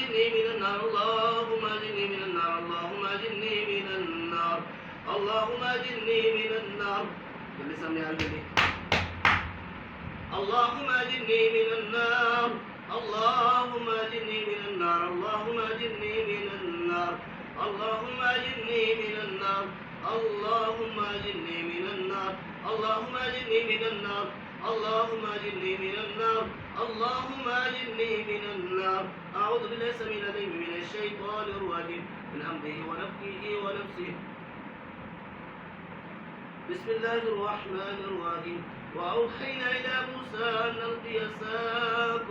أجرني من النار اللهم أجرني من النار اللهم أجرني من النار اللهم أجرني من النار اللي سمي أجرني اللهم أجرني من النار اللهم أجرني من النار اللهم أجرني من النار اللهم أجرني من النار اللهم أجرني من النار اللهم أجرني من النار اللهم أجرني من النار اللهم أجرني من النار أعوذ بالله السميع العليم من الشيطان الرجيم من همزه ونفخه ونفسه بسم الله الرحمن الرحيم وأوحينا إلى موسى أن ألقي عصاك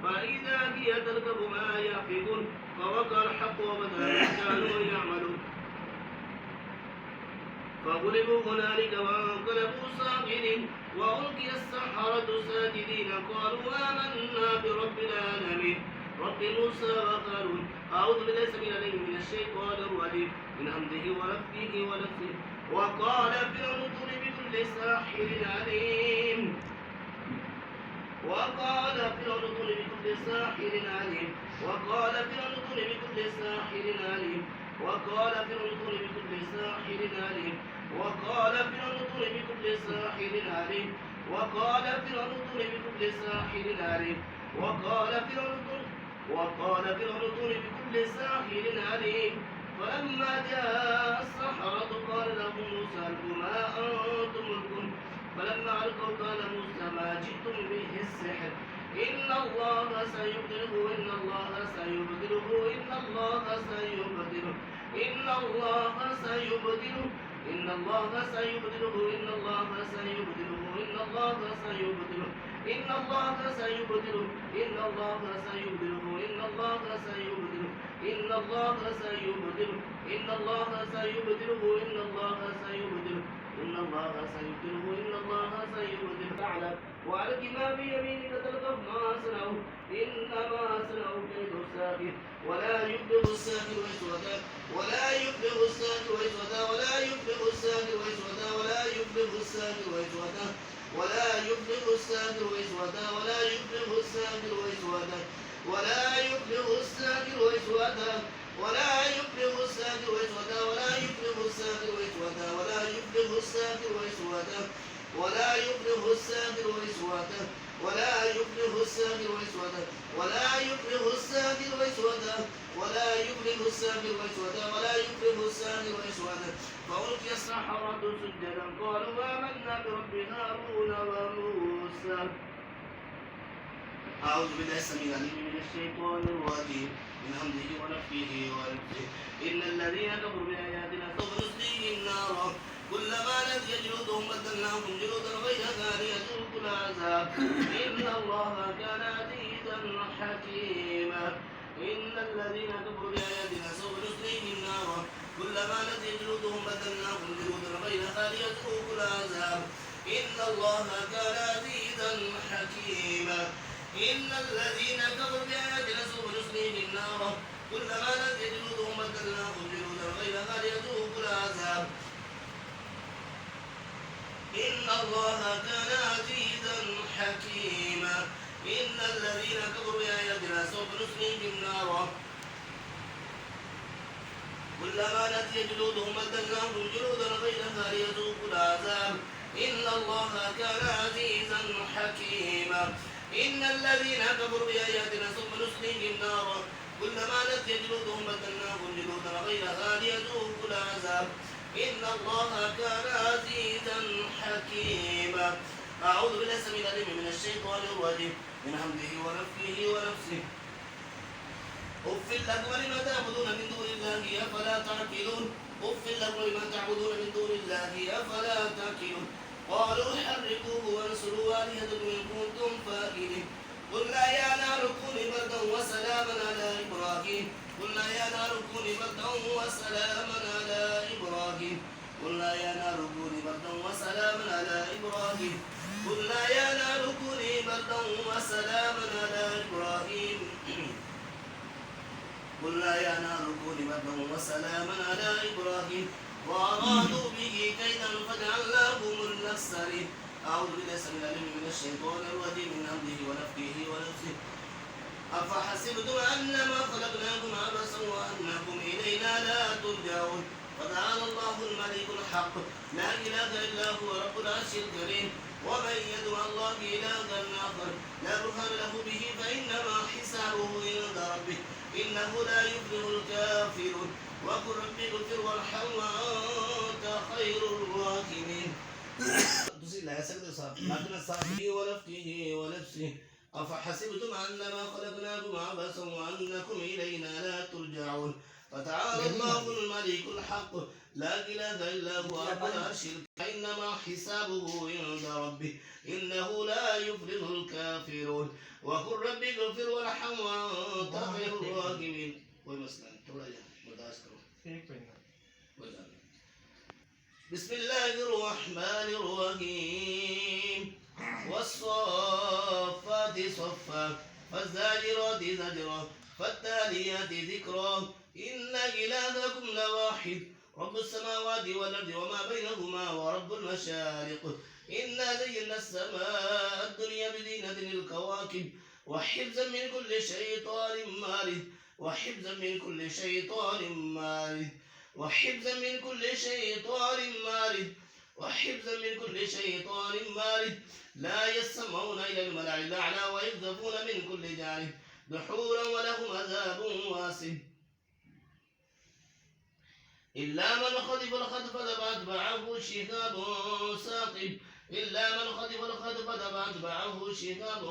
فإذا هي تلقف ما يأفكون فوقع الحق وبطل ما كانوا يعملون فغلبوا هنالك وانقلبوا صاغرين وألقي السحرة ساجدين قالوا آمنا برب العالمين رب موسى وهارون أعوذ بالله السميع العليم من الشيطان الرجيم من همزه ونفخه ونفسه وقال فرعون ائتوني بكل ساحر عليم وقال فرعون ائتوني بكل ساحر عليم وقال فرعون ائتوني بكل ساحر عليم وقال فرعون ائتوني بكل ساحر عليم وقال فرعون ائتوني بكل ساحر عليم وقال فرعون ائتوني بكل ساحر عليم وقال فرعون ائتوني بكل ساحر عليم فلما جاء السحرة قال لهم موسى ألقوا ما أنتم ملقون فلما ألقوا قال موسى ما جئتم به السحر إن الله سيبدله إن الله سيبدله إن الله سيبدله إن الله سيبدله إن الله سيبدله إن الله سيبدله إن الله سيبدله إن الله سيبدله إن الله سيبدله إن الله سيبدله إن الله سيبدله إن الله سيبدله إن الله سيبدله إن الله سيبدله إن الله سيبدله تعالى وألق ما في يمينك تلقف ما صنعوا إنما صنعوا كيد ساحر ولا يفلح الساحر ويسودا ولا يفلح الساحر ويسودا ولا يفلح الساحر ويسودا ولا يفلح الساحر ويسودا ولا يفلح الساحر ويسودا ولا يفلح الساحر ويسودا ولا يفلح الساحر ويسودا ولا يفلح الساحر ويسودا ولا يفلح الساحر ويسودا ولا يفلح الساحر ويسودا ولا يفلح الساحر ويسودا ولا يفلح الساحر ويسودا ولا يفلح الساحر ويسودا ولا يفلح الساحر ويسودا ولا يفلح الساحر ويسودا فألقي السحرة سجدا قالوا آمنا برب هارون وموسى أعوذ بالله السميع العليم من الشيطان الرجيم من همزه ونفخه ونفسه إن الذين كفروا بآياتنا سوف نصليهم نارا كلما نضجت جلودهم بدلناهم جلودا غيرها ليذوقوا العذاب إن الله كان عزيزا حكيما إن الذين كفروا بآياتنا سوف نصليهم نارا كلما نضجت جلودهم بدلناهم جلودا غيرها ليذوقوا العذاب إن الله كان عزيزا حكيما إن الذين كفروا بآياتنا سوف نصليهم نارا كلما نضجت جلودهم بدلناهم جلودا غيرها ليذوقوا العذاب إن الله كان عزيزا حكيما إن الذين كفروا بآياتنا سوف نصليهم نارا كلما نضجت جلودهم بدلناهم جلودا غيرها ليذوقوا العذاب إن الله كان عزيزا حكيما إن الذين كفروا بآياتنا سوف نصليهم نارا كلما نضجت جلودهم بدلناهم جلودا غيرها ليذوقوا العذاب إن الله كان عزيزا حكيما أعوذ بالله السميع العليم من الشيطان الرجيم من همزه ونفخه ونفسه أف لكم لما تعبدون من دون الله أفلا تعقلون أف لكم لما تعبدون من دون الله أفلا تعقلون قالوا حرقوه وانصروا آلهتكم إن كنتم فاعلين قلنا يا نار كوني بردا وسلاما على إبراهيم قلنا يا نار كوني بردا وسلاما على إبراهيم قلنا يا نار كوني بردا وسلاما على إبراهيم قلنا يا نار كوني بردا وسلاما على إبراهيم قلنا يا نار كوني بردا وسلاما على إبراهيم وأرادوا به كيدا فجعلناهم الأخسرين أعوذ بالله السميع العليم من الشيطان الرجيم من همزه ونفخه ونفسه أفحسبتم أنما خلقنا ترجعون فتعالى الله الملك الحق لا إله إلا هو رب العرش الكريم ومن يدعو الله إلها آخر لا برهان له به فإنما حسابه عند ربه إنه لا يفلح الكافرون وقل رب اغفر وارحم وأنت خير الراحمين. ਤੁਸੀਂ ਲੈ ਸਕਦੇ ਹੋ ਲੱਗਣਾ ਸਾਹੀ ونفخه ونفسه أفحسبتم أنما خلقناكم عبثا وأنكم إلينا لا ترجعون فتعالى الله الملك الحق لا إله إلا هو رب العرش إنما حسابه عند ربه إنه لا يفلح الكافرون وقل رب اغفر وارحم وأنت خير الراحمين. कोई मसला नहीं, थोड़ा बर्दाश्त करो. بسم الله الرحمن الرحيم والصافات صفا فالزاجرات زجرا فالتاليات ذكرا إن إلهكم لواحد رب السماوات والأرض وما بينهما ورب المشارق إنا زينا السماء الدنيا بزينة الكواكب وحفظا من كل شيطان مارد وحفظا من كل شيطان مارد وحفظا من كل شيطان مارد وحفظا من كل شيطان مارد لا يسمعون إلى الملأ الأعلى ويقذفون من كل جانب دحورا ولهم عذاب واسع إلا من خطف الخطف فأتبعه شهاب ثاقب إلا من خطف الخطف فأتبعه شهاب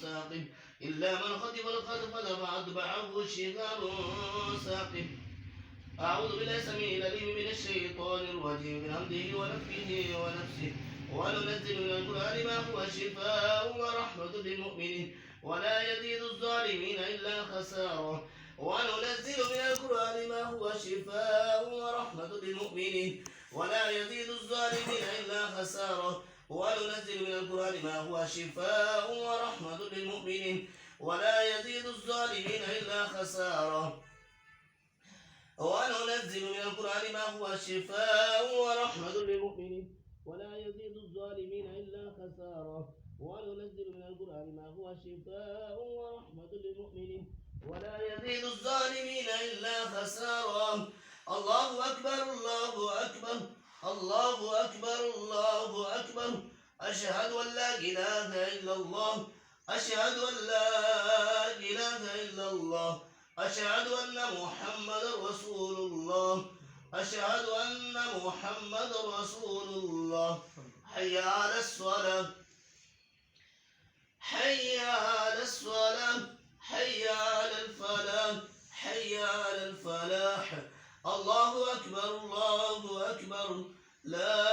ثاقب إلا من خطف الخطف فأتبعه شهاب ثاقب. أعوذ بالله السميع العليم من الشيطان الرجيم من همزه ونفخه ونفسه وننزل من القرآن ما هو شفاء ورحمة للمؤمنين ولا يزيد الظالمين إلا خسارا وننزل من القرآن ما هو شفاء ورحمة للمؤمنين ولا يزيد الظالمين إلا خسارا وننزل من القرآن ما هو شفاء ورحمة للمؤمنين ولا يزيد الظالمين إلا خسارا وننزل من القرآن ما هو شفاء ورحمة للمؤمنين ولا يزيد الظالمين إلا خسارا وننزل من القرآن ما هو شفاء ورحمة للمؤمنين ولا يزيد الظالمين إلا خسارا. الله أكبر الله أكبر الله أكبر الله أكبر أشهد أن لا إله إلا الله أشهد أن لا إله إلا الله أشهد أن محمد رسول الله أشهد أن محمد رسول الله. حي على الصلاة حي على الصلاة حي على الفلاح حي على الفلاح. الله أكبر الله أكبر لا